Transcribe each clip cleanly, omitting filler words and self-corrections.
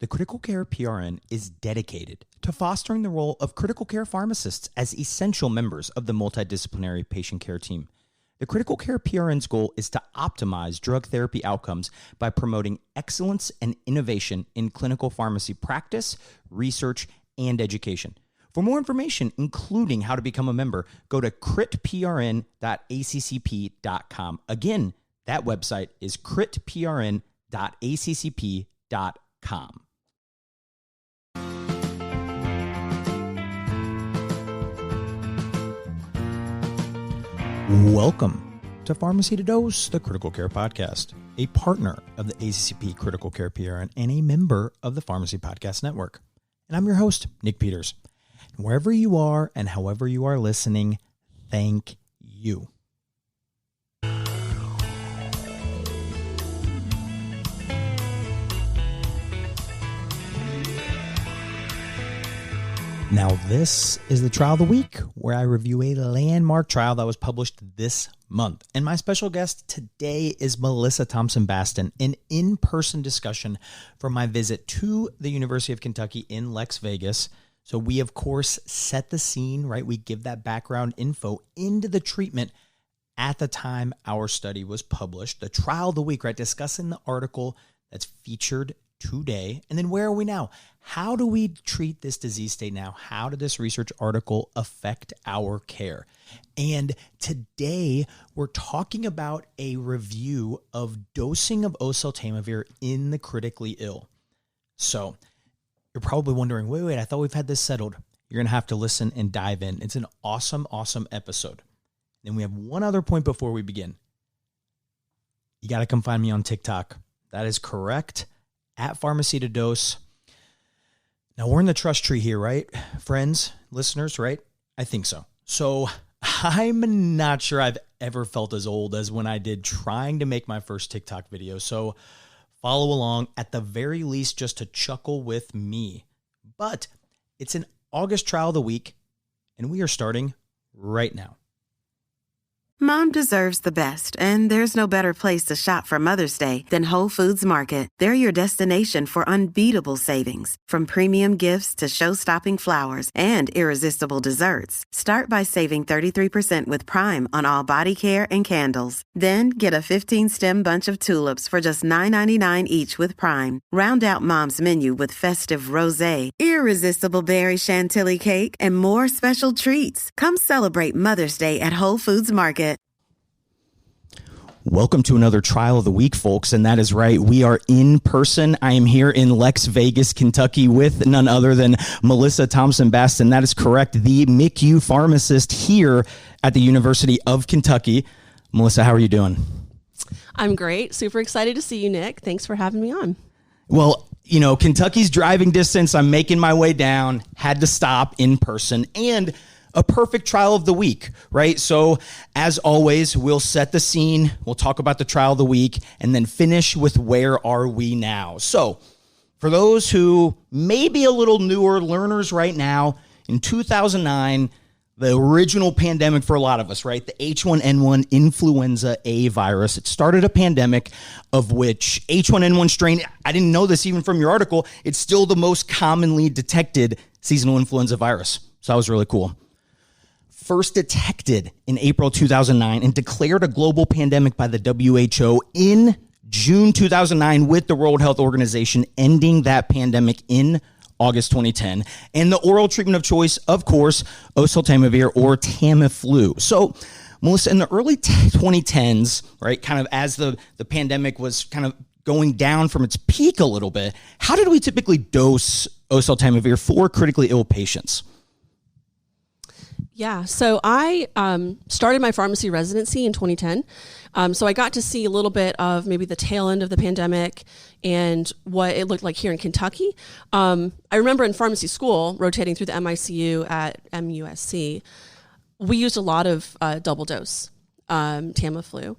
The Critical Care PRN is dedicated to fostering the role of critical care pharmacists as essential members of the multidisciplinary patient care team. The Critical Care PRN's goal is to optimize drug therapy outcomes by promoting excellence and innovation in clinical pharmacy practice, research, and education. For more information, including how to become a member, go to critprn.accp.com. Again, that website is critprn.accp.com. Welcome to PharmacyToDose, the Critical Care Podcast, a partner of the ACCP Critical Care PRN and a member of the Pharmacy Podcast Network. And I'm your host, Nick Peters. Wherever you are and however you are listening, thank you. Now, this is the trial of the week, where I review a landmark trial that was published this month. And my special guest today is Melissa Thompson Bastin, an in-person discussion from my visit to the University of Kentucky in Las Vegas. So we, of course, set the scene, right? We give that background info into the treatment at the time our study was published. The trial of the week, right? Discussing the article that's featured today. And then where are we now? How do we treat this disease state now? How did this research article affect our care? And today we're talking about a review of dosing of oseltamivir in the critically ill. So you're probably wondering, wait, I thought we've had this settled. You're going to have to listen and dive in. It's an awesome episode. Then we have one other point before we begin. You got to come find me on TikTok. That is correct. At PharmacyToDose. Now, we're in the trust tree here, right? Friends, listeners, right? I think so. So I'm not sure I've ever felt as old as when I did trying to make my first TikTok video. So follow along, at the very least, just to chuckle with me. But it's an August trial of the week, and we are starting right now. Mom deserves the best, and there's no better place to shop for Mother's Day than Whole Foods Market. They're your destination for unbeatable savings, from premium gifts to show-stopping flowers and irresistible desserts. Start by saving 33% with Prime on all body care and candles. Then get a 15-stem bunch of tulips for just $9.99 each with Prime. Round out Mom's menu with festive rosé, irresistible berry chantilly cake, and more special treats. Come celebrate Mother's Day at Whole Foods Market. Welcome to another trial of the week, folks, and that is right. We are in person. I am here in Las Vegas, Kentucky, with none other than Melissa Thompson Bastin. That is correct, the MICU pharmacist here at the University of Kentucky. Melissa, how are you doing? I'm great. Super excited to see you, Nick. Thanks for having me on. Well, you know, Kentucky's driving distance. I'm making my way down. Had to stop in person, and a perfect trial of the week, right? So as always, we'll set the scene, we'll talk about the trial of the week, and then finish with where are we now. So for those who may be a little newer learners right now, in 2009, the original pandemic for a lot of us, right? The H1N1 influenza A virus. It started a pandemic of which H1N1 strain, I didn't know this even from your article, it's still the most commonly detected seasonal influenza virus. So that was really cool. First detected in April 2009 and declared a global pandemic by the WHO in June 2009, with the World Health Organization ending that pandemic in August 2010. And the oral treatment of choice, of course, oseltamivir or Tamiflu. So, Melissa, in the early 2010s, right, kind of as the pandemic was kind of going down from its peak a little bit, how did we typically dose oseltamivir for critically ill patients? Yeah, so I started my pharmacy residency in 2010. So I got to see a little bit of maybe the tail end of the pandemic and what it looked like here in Kentucky. I remember in pharmacy school, rotating through the MICU at MUSC, we used a lot of double dose Tamiflu.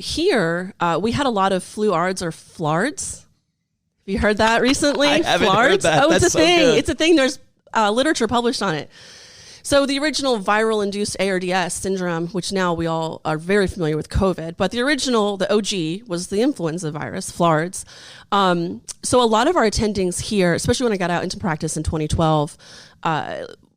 Here, we had a lot of flu-ARDS or FLARDS. Have you heard that recently? I haven't heard that. Oh, it's That's a thing. So good. It's a thing. There's literature published on it. So the original viral-induced ARDS syndrome, which now we all are very familiar with COVID, but the original, the OG, was the influenza virus, FLARDS. So a lot of our attendings here, especially when I got out into practice in 2012,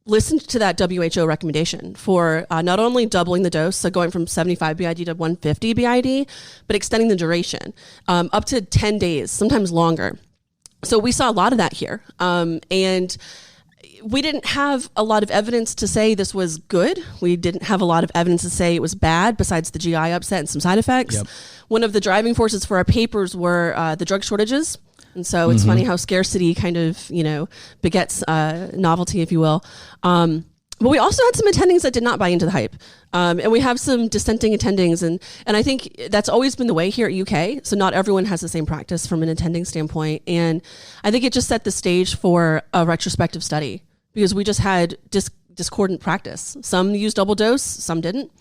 listened to that WHO recommendation for not only doubling the dose, so going from 75 BID to 150 BID, but extending the duration up to 10 days, sometimes longer. So we saw a lot of that here. And we didn't have a lot of evidence to say this was good. We didn't have a lot of evidence to say it was bad, besides the GI upset and some side effects. Yep. One of the driving forces for our papers were the drug shortages. And so it's funny how scarcity kind of, begets novelty, if you will. But we also had some attendings that did not buy into the hype. And we have some dissenting attendings. And I think that's always been the way here at UK. So not everyone has the same practice from an attending standpoint. And I think it just set the stage for a retrospective study, because we just had discordant practice. Some used double dose, some didn't.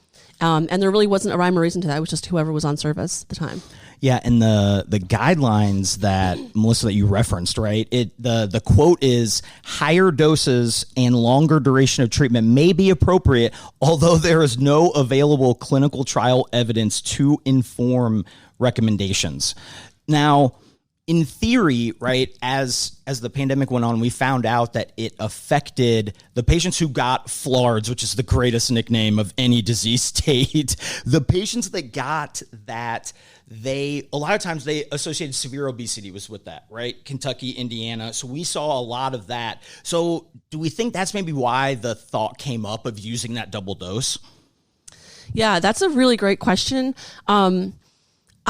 And there really wasn't a rhyme or reason to that. It was just whoever was on service at the time. Yeah, and the guidelines that, Melissa, that you referenced, right? The quote is, higher doses and longer duration of treatment may be appropriate, although there is no available clinical trial evidence to inform recommendations. Now, in theory, right, as the pandemic went on, we found out that it affected the patients who got FLARDS, which is the greatest nickname of any disease state. The patients that got that, a lot of times they associated severe obesity was with that, right? Kentucky, Indiana. So we saw a lot of that. So do we think that's maybe why the thought came up of using that double dose? Yeah, that's a really great question.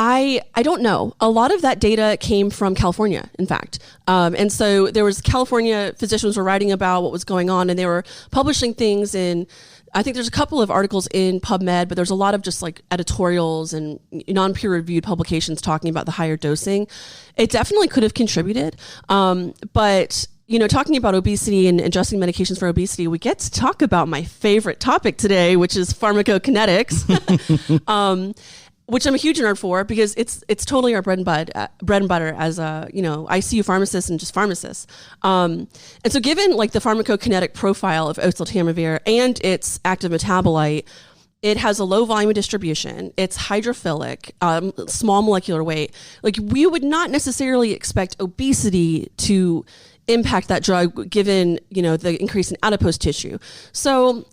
I don't know. A lot of that data came from California, in fact. And so there was California physicians were writing about what was going on, and they were publishing things in, I think there's a couple of articles in PubMed, but there's a lot of just like editorials and non-peer reviewed publications talking about the higher dosing. It definitely could have contributed. But talking about obesity and adjusting medications for obesity, we get to talk about my favorite topic today, which is pharmacokinetics. Which I'm a huge nerd for, because it's totally our bread and butter as a ICU pharmacist and just pharmacists. And so given like the pharmacokinetic profile of oseltamivir and its active metabolite, it has a low volume of distribution. It's hydrophilic, small molecular weight. Like, we would not necessarily expect obesity to impact that drug, given the increase in adipose tissue. So,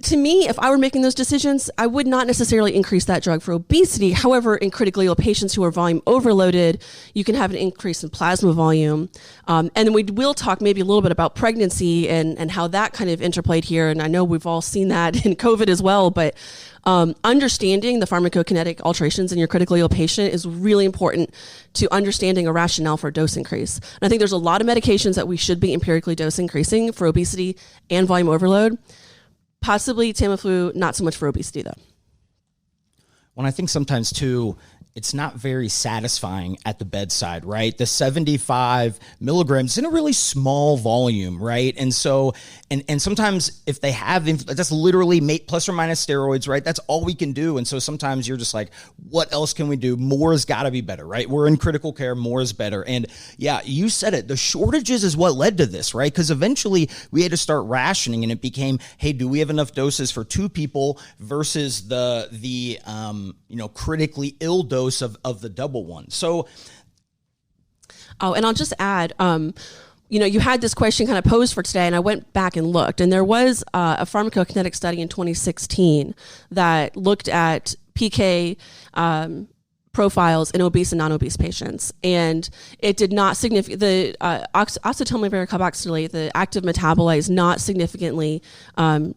to me, if I were making those decisions, I would not necessarily increase that drug for obesity. However, in critically ill patients who are volume overloaded, you can have an increase in plasma volume. And then we will talk maybe a little bit about pregnancy and how that kind of interplayed here. And I know we've all seen that in COVID as well, but understanding the pharmacokinetic alterations in your critically ill patient is really important to understanding a rationale for dose increase. And I think there's a lot of medications that we should be empirically dose increasing for obesity and volume overload. Possibly Tamiflu, not so much for obesity, though. Well, I think sometimes, too, it's not very satisfying at the bedside, right? The 75 milligrams in a really small volume, right? And so, and sometimes if they have, that's literally plus or minus steroids, right? That's all we can do. And so sometimes you're just like, what else can we do? More has got to be better, right? We're in critical care, more is better. And yeah, you said it, the shortages is what led to this, right? Because eventually we had to start rationing, and it became, hey, do we have enough doses for 2 people versus the critically ill dose of the double one. So, and I'll just add, you had this question kind of posed for today, and I went back and looked, and there was a pharmacokinetic study in 2016 that looked at PK profiles in obese and non-obese patients, and it did not the oseltamivir carboxylate, the active metabolite, is not significantly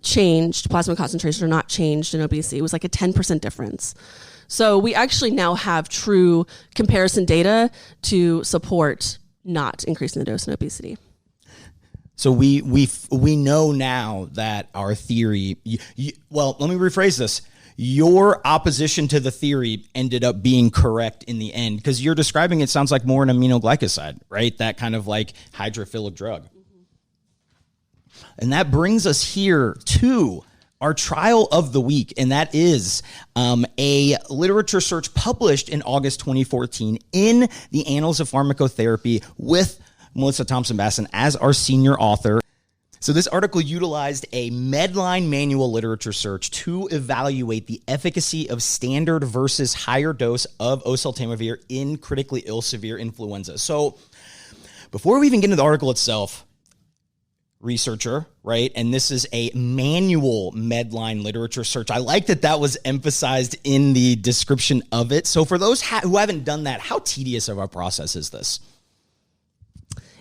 changed. Plasma concentrations are not changed in obesity. It was like a 10% difference. So we actually now have true comparison data to support not increasing the dose in obesity. So we know now that our theory, well, let me rephrase this. Your opposition to the theory ended up being correct in the end, because you're describing it sounds like more an aminoglycoside, right? That kind of like hydrophilic drug. Mm-hmm. And that brings us here to our trial of the week, and that is a literature search published in August 2014 in the Annals of Pharmacotherapy with Melissa Thompson Bastin as our senior author. So this article utilized a Medline manual literature search to evaluate the efficacy of standard versus higher dose of oseltamivir in critically ill severe influenza. So before we even get into the article itself, researcher, right? And this is a manual Medline literature search. I like that was emphasized in the description of it. So for those who haven't done that, how tedious of a process is this?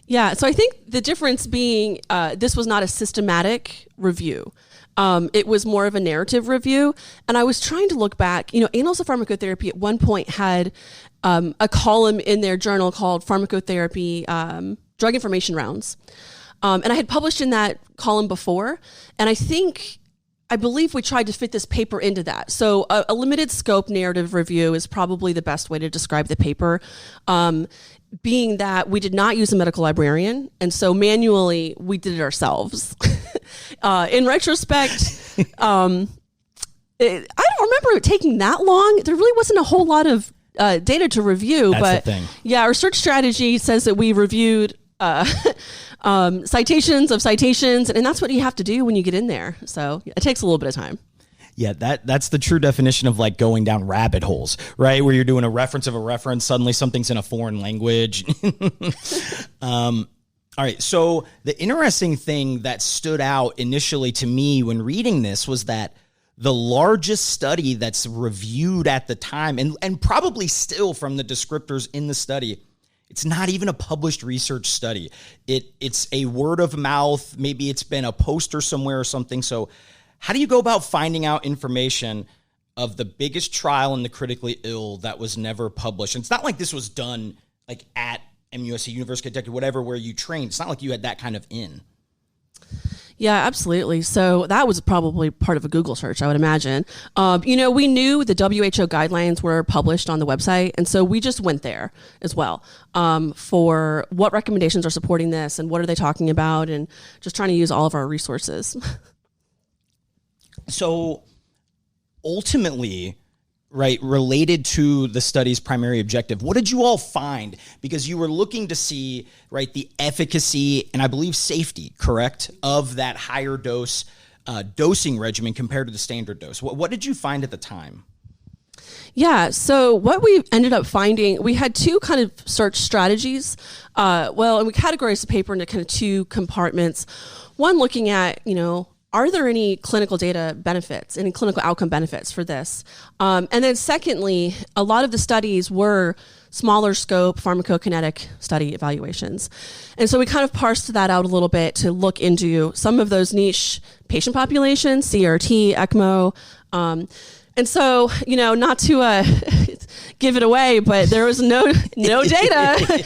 Yeah, so I think the difference being this was not a systematic review. It was more of a narrative review. And I was trying to look back, Annals of Pharmacotherapy at one point had a column in their journal called Pharmacotherapy Drug Information Rounds. And I had published in that column before, and I believe we tried to fit this paper into that. So a limited scope narrative review is probably the best way to describe the paper, being that we did not use a medical librarian, and so manually we did it ourselves. In retrospect, I don't remember it taking that long. There really wasn't a whole lot of data to review. That's the thing. Yeah, our search strategy says that we reviewed citations of citations, and that's what you have to do when you get in there. So it takes a little bit of time. Yeah, that's the true definition of like going down rabbit holes, right? Where you're doing a reference of a reference, suddenly something's in a foreign language. All right, so the interesting thing that stood out initially to me when reading this was that the largest study that's reviewed at the time, and probably still from the descriptors in the study, it's not even a published research study. It's a word of mouth. Maybe it's been a poster somewhere or something. So how do you go about finding out information of the biggest trial in the critically ill that was never published? And it's not like this was done like at MUSC, University of Kentucky, whatever, where you trained. It's not like you had that kind of in. Yeah, absolutely. So that was probably part of a Google search, I would imagine. We knew the WHO guidelines were published on the website, and so we just went there as well for what recommendations are supporting this and what are they talking about, and just trying to use all of our resources. So ultimately, right, related to the study's primary objective, what did you all find? Because you were looking to see, right, the efficacy and I believe safety, correct, of that higher dose dosing regimen compared to the standard dose. What did you find at the time? Yeah, so what we ended up finding, we had two kind of search strategies. And we categorized the paper into kind of two compartments. One looking at, are there any clinical data benefits, any clinical outcome benefits for this? And then secondly, a lot of the studies were smaller scope pharmacokinetic study evaluations. And so we kind of parsed that out a little bit to look into some of those niche patient populations, CRT, ECMO. And so, not to give it away, but there was no data.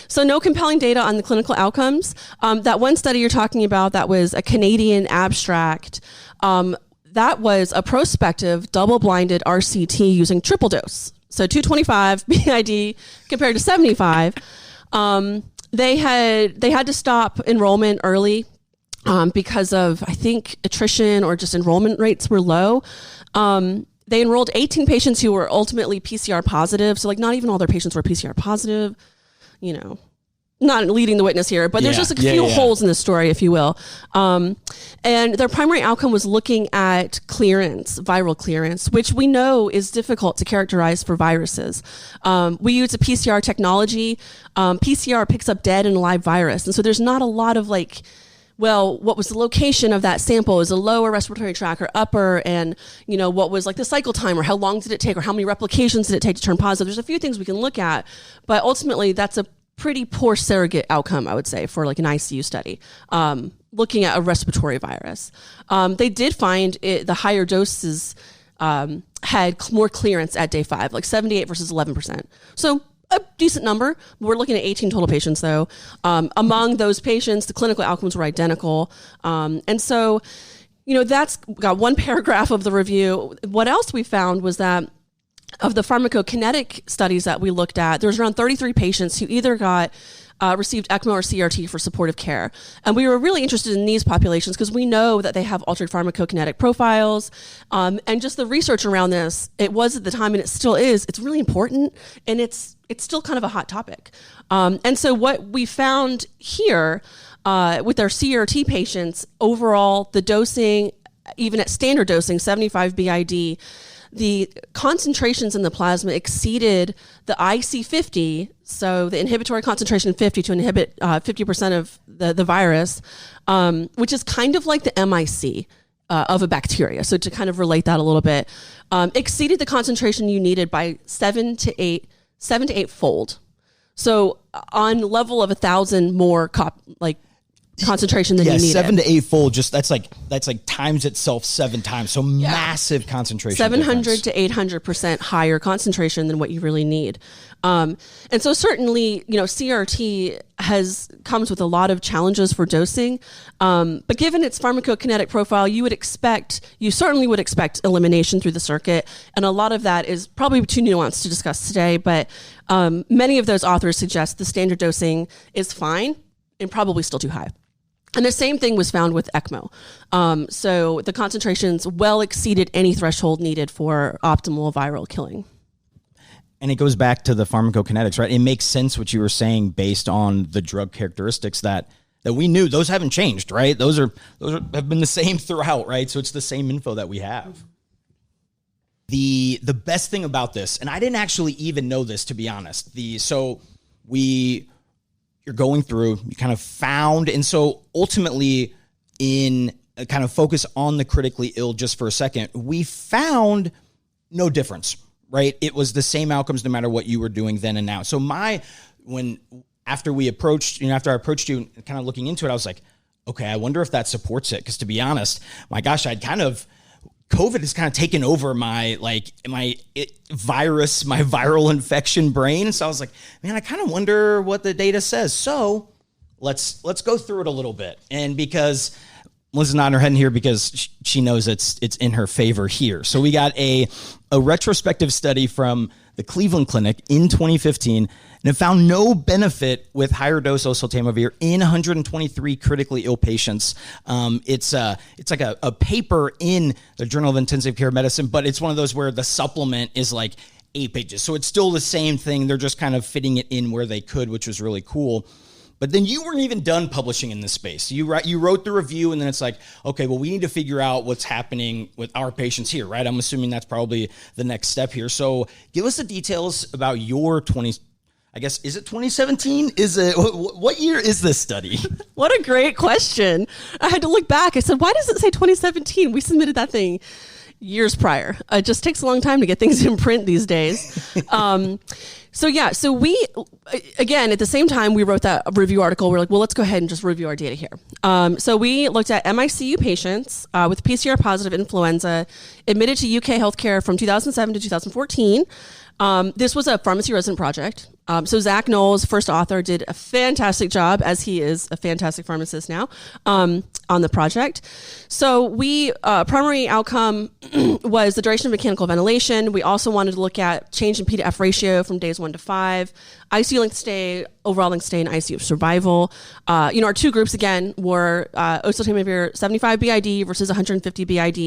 So no compelling data on the clinical outcomes. That one study you're talking about, that was a Canadian abstract. That was a prospective double-blinded RCT using triple dose. So 225 BID compared to 75. They had to stop enrollment early because of, I think, attrition or just enrollment rates were low. They enrolled 18 patients who were ultimately PCR positive. So not even all their patients were PCR positive, not leading the witness here, but there's just a few holes in the story, if you will. And their primary outcome was looking at clearance, viral clearance, which we know is difficult to characterize for viruses. We use a PCR technology. PCR picks up dead and alive virus. And so there's not a lot of what was the location of that sample? Is a lower respiratory tract or upper? And, what was the cycle time, or how long did it take, or how many replications did it take to turn positive? There's a few things we can look at, but ultimately that's a pretty poor surrogate outcome, I would say, for an ICU study, looking at a respiratory virus. They did find the higher doses had more clearance at day 5, 78 versus 11%. So a decent number. We're looking at 18 total patients, though. Among those patients, the clinical outcomes were identical. And so, that's got one paragraph of the review. What else we found was that of the pharmacokinetic studies that we looked at, there's around 33 patients who either received ECMO or CRT for supportive care. And we were really interested in these populations because we know that they have altered pharmacokinetic profiles. And just the research around this, it was at the time and it still is, it's really important and it's still kind of a hot topic. And so what we found here with our CRT patients, overall, the dosing, even at standard dosing, 75 BID, the concentrations in the plasma exceeded the IC50, so the inhibitory concentration 50 to inhibit 50% of the virus, which is kind of like the MIC of a bacteria. So to kind of relate that a little bit, exceeded the concentration you needed by 7 to 8 fold. So on level of 1,000 more concentration than you needed. 7 to 8 fold. Just that's like times itself 7 times. So massive concentration. 700 to 800% higher concentration than what you really need. And so certainly, CRT comes with a lot of challenges for dosing. But given its pharmacokinetic profile, you certainly would expect elimination through the circuit. And a lot of that is probably too nuanced to discuss today. But many of those authors suggest the standard dosing is fine and probably still too high. And the same thing was found with ECMO. So the concentrations well exceeded any threshold needed for optimal viral killing. And it goes back to the pharmacokinetics, right? It makes sense what you were saying based on the drug characteristics that we knew. Those haven't changed, right? Those have been the same throughout, right? So it's the same info that we have. The best thing about this, and I didn't actually even know this, to be honest. You're going through, you kind of found, and so ultimately in a kind of focus on the critically ill just for a second, we found no difference, right? It was the same outcomes no matter what you were doing then and now. So after I approached you kind of looking into it, I was like, okay, I wonder if that supports it. Because to be honest, my gosh, COVID has kind of taken over my viral infection brain. So I was like, man, I kind of wonder what the data says. So let's go through it a little bit. And because Melissa's nodding her head in here because she knows it's in her favor here. So we got a retrospective study from the Cleveland Clinic in 2015, and it found no benefit with higher dose oseltamivir in 123 critically ill patients. It's like a paper in the Journal of Intensive Care Medicine, but it's one of those where the supplement is like 8 pages. So it's still the same thing. They're just kind of fitting it in where they could, which was really cool. But then you weren't even done publishing in this space. You wrote the review, and then it's like, okay, well, we need to figure out what's happening with our patients here, right? I'm assuming that's probably the next step here. So give us the details about your is it 2017? What year is this study? What a great question. I had to look back. I said, why does it say 2017? We submitted that thing years prior. It just takes a long time to get things in print these days. So we, again, at the same time we wrote that review article, we're like, well, let's go ahead and just review our data here. So we looked at MICU patients with PCR positive influenza admitted to UK healthcare from 2007 to 2014. This was a pharmacy resident project. So Zach Knowles, first author, did a fantastic job, as he is a fantastic pharmacist now, on the project. So we, primary outcome was the duration of mechanical ventilation. We also wanted to look at change in P/F ratio from days 1 to 5, ICU length stay, overall length stay, and ICU survival. Our two groups, again, were oseltamivir 75 BID versus 150 BID.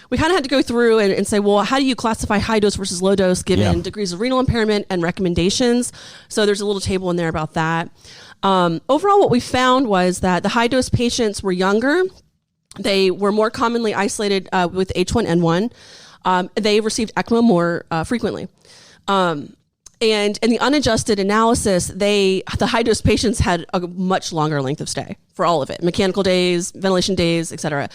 We kind of had to go through and say, well, how do you classify high dose versus low dose given degrees of renal impairment and recommendations? So there's a little table in there about that. Overall, what we found was that the high dose patients were younger. They were more commonly isolated with H1N1. They received ECMO more frequently. And in the unadjusted analysis, the high dose patients had a much longer length of stay for all of it, mechanical days, ventilation days, et cetera.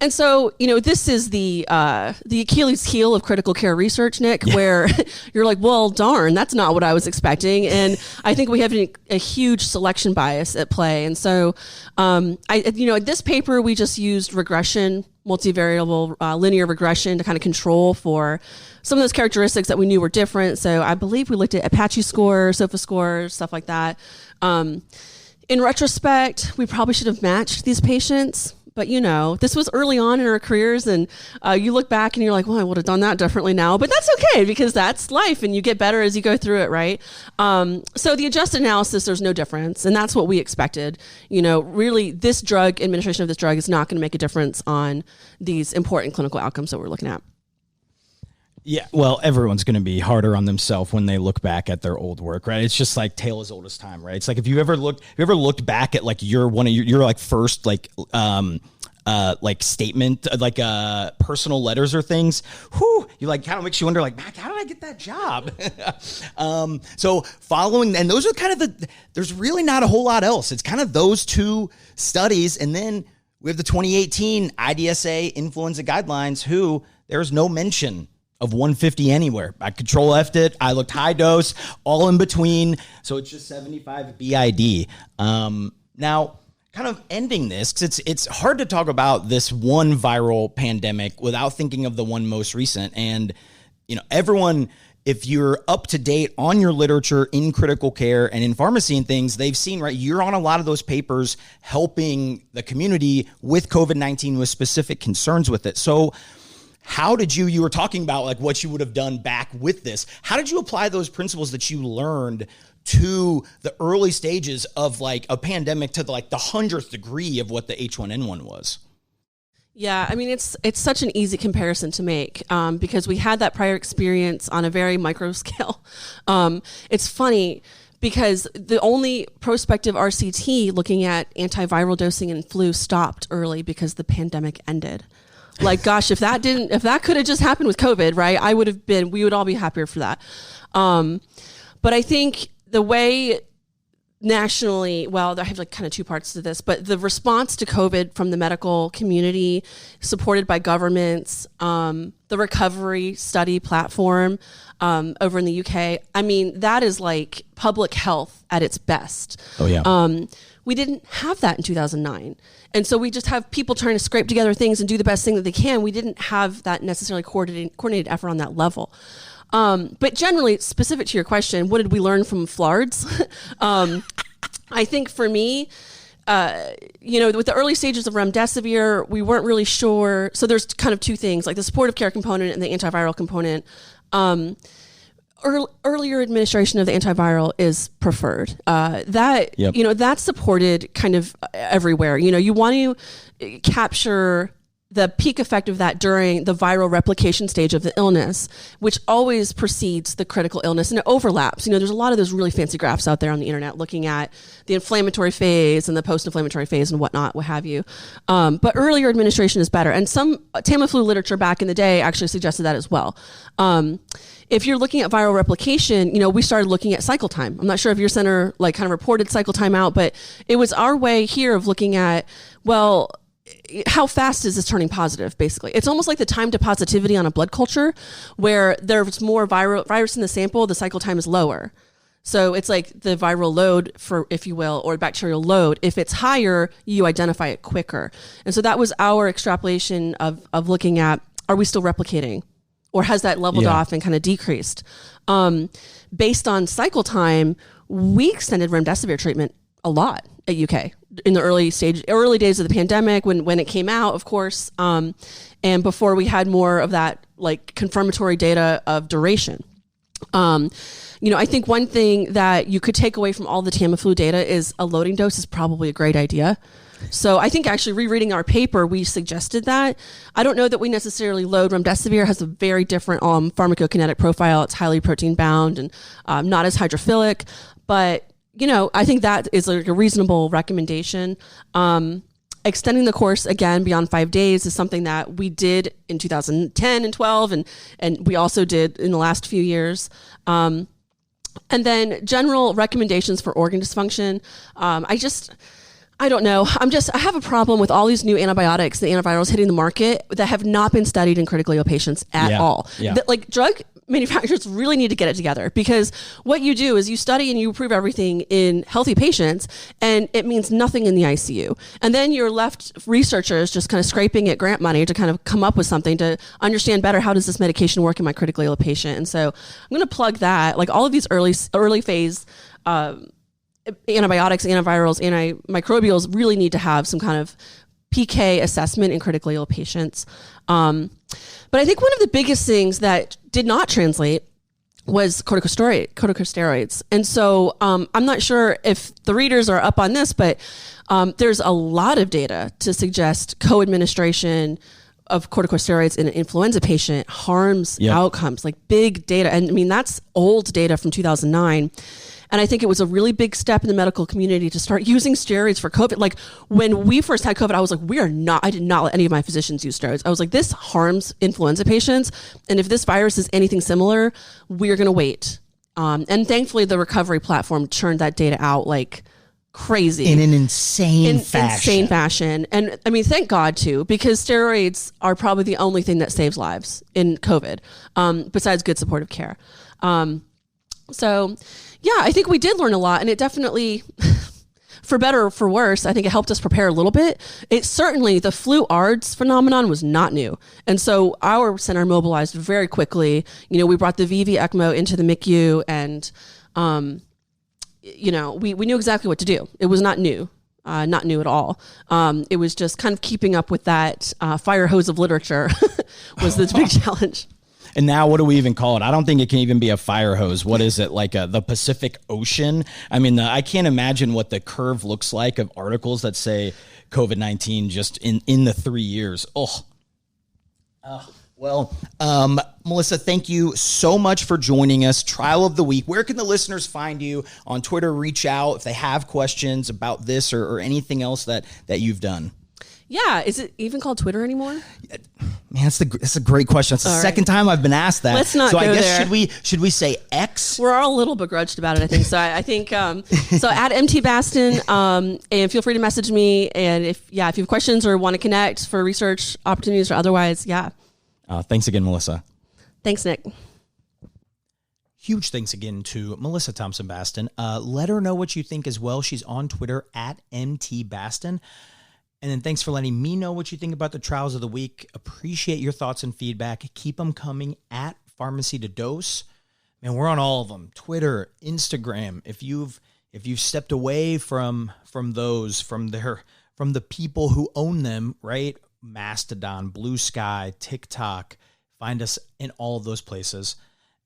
And so, this is the Achilles heel of critical care research, Nick, where you're like, well, darn, that's not what I was expecting. And I think we have a huge selection bias at play. And so, this paper, we just used regression, multivariable linear regression to kind of control for some of those characteristics that we knew were different. So I believe we looked at Apache score, SOFA score, stuff like that. In retrospect, we probably should have matched these patients, but this was early on in our careers, and you look back and you're like, well, I would have done that differently now, but that's okay because that's life and you get better as you go through it, right? So the adjusted analysis, there's no difference, and that's what we expected. Really, this drug, administration of this drug is not going to make a difference on these important clinical outcomes that we're looking at. Yeah, well, everyone's going to be harder on themselves when they look back at their old work, right? It's just like tale as old as time, right? It's like if you ever looked back at like your like first like statement, like personal letters or things, you like kind of makes you wonder like, Mac, how did I get that job? So following, and those are kind of there's really not a whole lot else. It's kind of those two studies, and then we have the 2018 IDSA influenza guidelines. There's no mention of 150 anywhere. I control F'd it. I looked high dose, all in between. So it's just 75 BID. Now, kind of ending this, because it's hard to talk about this one viral pandemic without thinking of the one most recent. And, everyone, if you're up to date on your literature in critical care and in pharmacy and things, they've seen, right, you're on a lot of those papers helping the community with COVID-19 with specific concerns with it. So how did you were talking about like what you would have done back with this. How did you apply those principles that you learned to the early stages of like a pandemic to the 100th degree of what the H1N1 was? Yeah, I mean, it's such an easy comparison to make because we had that prior experience on a very micro scale. It's funny because the only prospective RCT looking at antiviral dosing in flu stopped early because the pandemic ended. Like, gosh, if that could have just happened with COVID, right? We would all be happier for that. But I think the way nationally, well, I have like kind of two parts to this, but the response to COVID from the medical community, supported by governments, the recovery study platform over in the UK, I mean, that is like public health at its best. Oh, yeah. We didn't have that in 2009. And so we just have people trying to scrape together things and do the best thing that they can. We didn't have that necessarily coordinated effort on that level. But generally, specific to your question, what did we learn from FLARDS? I think for me, with the early stages of remdesivir, we weren't really sure. So there's kind of two things, like the supportive care component and the antiviral component. Earlier administration of the antiviral is preferred. That's supported kind of everywhere. You want to capture the peak effect of that during the viral replication stage of the illness, which always precedes the critical illness, and it overlaps. There's a lot of those really fancy graphs out there on the internet looking at the inflammatory phase and the post-inflammatory phase and whatnot, what have you. But earlier administration is better. And some Tamiflu literature back in the day actually suggested that as well. If you're looking at viral replication, we started looking at cycle time. I'm not sure if your center kind of reported cycle time out, but it was our way here of looking at, well, how fast is this turning positive, basically? It's almost like the time to positivity on a blood culture where there's more virus in the sample, the cycle time is lower. So it's like the viral load, if you will, or bacterial load. If it's higher, you identify it quicker. And so that was our extrapolation of looking at, are we still replicating? Or has that leveled off and kind of decreased? Based on cycle time, we extended remdesivir treatment a lot at UK in the early days of the pandemic when it came out, of course, and before we had more of that confirmatory data of duration. I think one thing that you could take away from all the Tamiflu data is a loading dose is probably a great idea. So I think actually rereading our paper, we suggested that. I don't know that we necessarily load. Remdesivir has a very different pharmacokinetic profile. It's highly protein bound and not as hydrophilic, but I think that is a reasonable recommendation. Extending the course again beyond 5 days is something that we did in 2010 and 12, and we also did in the last few years. And then general recommendations for organ dysfunction. I don't know. I have a problem with all these new antibiotics, the antivirals hitting the market that have not been studied in critically ill patients at all. Yeah. Drug manufacturers really need to get it together, because what you do is you study and you approve everything in healthy patients, and it means nothing in the ICU. And then you're left researchers just kind of scraping at grant money to kind of come up with something to understand better, how does this medication work in my critically ill patient? And so I'm going to plug that, all of these early phase antibiotics, antivirals, antimicrobials really need to have some kind of PK assessment in critically ill patients. But I think one of the biggest things that did not translate was corticosteroids. And so I'm not sure if the readers are up on this, but there's a lot of data to suggest co-administration of corticosteroids in an influenza patient harms outcomes, like big data. And I mean, that's old data from 2009. And I think it was a really big step in the medical community to start using steroids for COVID. Like when we first had COVID, I was like, I did not let any of my physicians use steroids. I was like, this harms influenza patients. And if this virus is anything similar, we're going to wait. And thankfully the recovery platform churned that data out like crazy. In an insane fashion. And I mean, thank God too, because steroids are probably the only thing that saves lives in COVID, besides good supportive care. So yeah, I think we did learn a lot, and it definitely, for better or for worse, I think it helped us prepare a little bit. It certainly, the flu ARDS phenomenon was not new. And so our center mobilized very quickly. You know, we brought the VV ECMO into the MICU, and, you know, we knew exactly what to do. It was not new at all. It was just kind of keeping up with that fire hose of literature was the big challenge. And now what do we even call it? I don't think it can even be a fire hose. What is it, like the Pacific Ocean? I mean, I can't imagine what the curve looks like of articles that say COVID-19 just in the 3 years. Well, Melissa, thank you so much for joining us. Trial of the week. Where can the listeners find you on Twitter? Reach out if they have questions about this or anything else that you've done. Yeah. Is it even called Twitter anymore? Man, that's a great question. It's the second time I've been asked that. Let's not so go I guess there. Should we say X? We're all a little begrudged about it, I think. So I think so at MT Bastin, and feel free to message me. And if you have questions or want to connect for research opportunities or otherwise, Thanks again, Melissa. Thanks, Nick. Huge thanks again to Melissa Thompson Bastin. Let her know what you think as well. She's on Twitter at MT Bastin. And then thanks for letting me know what you think about the trials of the week. Appreciate your thoughts and feedback. Keep them coming at PharmacyToDose. Man, we're on all of them. Twitter, Instagram. If you've stepped away from the people who own them, right? Mastodon, Blue Sky, TikTok. Find us in all of those places.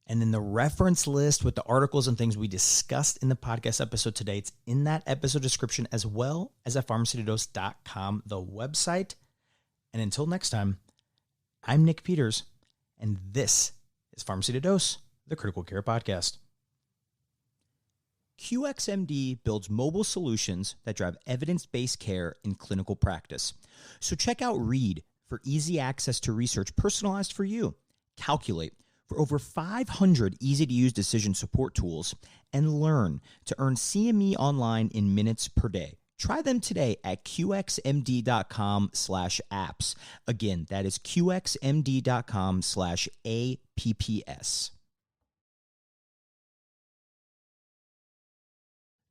And then the reference list with the articles and things we discussed in the podcast episode today, it's in that episode description as well as at PharmacyToDose.com, the website. And until next time, I'm Nick Peters, and this is PharmacyToDose, the Critical Care Podcast. QXMD builds mobile solutions that drive evidence-based care in clinical practice. So check out Read for easy access to research personalized for you. Calculate for over 500 easy-to-use decision support tools, and Learn to earn CME online in minutes per day. Try them today at qxmd.com/apps. Again, that is qxmd.com/apps.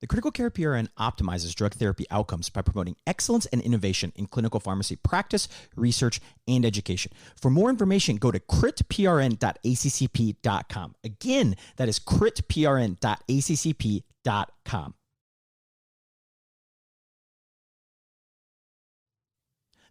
The Critical Care PRN optimizes drug therapy outcomes by promoting excellence and innovation in clinical pharmacy practice, research, and education. For more information, go to critprn.accp.com. Again, that is critprn.accp.com.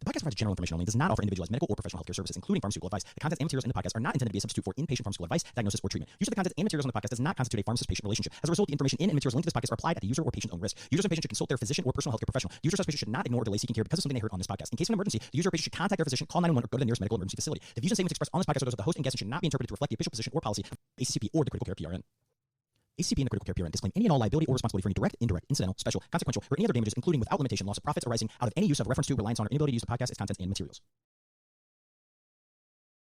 The podcast provides general information only and does not offer individualized medical or professional healthcare services, including pharmaceutical advice. The contents and materials in the podcast are not intended to be a substitute for inpatient pharmaceutical advice, diagnosis, or treatment. Use of the contents and materials on the podcast does not constitute a pharmacist-patient relationship. As a result, the information in and materials linked to this podcast are applied at the user or patient's own risk. Users and patients should consult their physician or personal healthcare professional. Users and patients should not ignore or delay seeking care because of something they heard on this podcast. In case of an emergency, the user or patient should contact their physician, call 911, or go to the nearest medical emergency facility. The views and statements expressed on this podcast are those of the host and guests and should not be interpreted to reflect the official position or policy of ACCP or the Critical Care PRN. ACCP and the Critical Care PRN disclaim any and all liability or responsibility for any direct, indirect, incidental, special, consequential, or any other damages, including without limitation, loss of profits arising out of any use of, reference to, reliance on, or inability to use the podcast, its contents, and materials.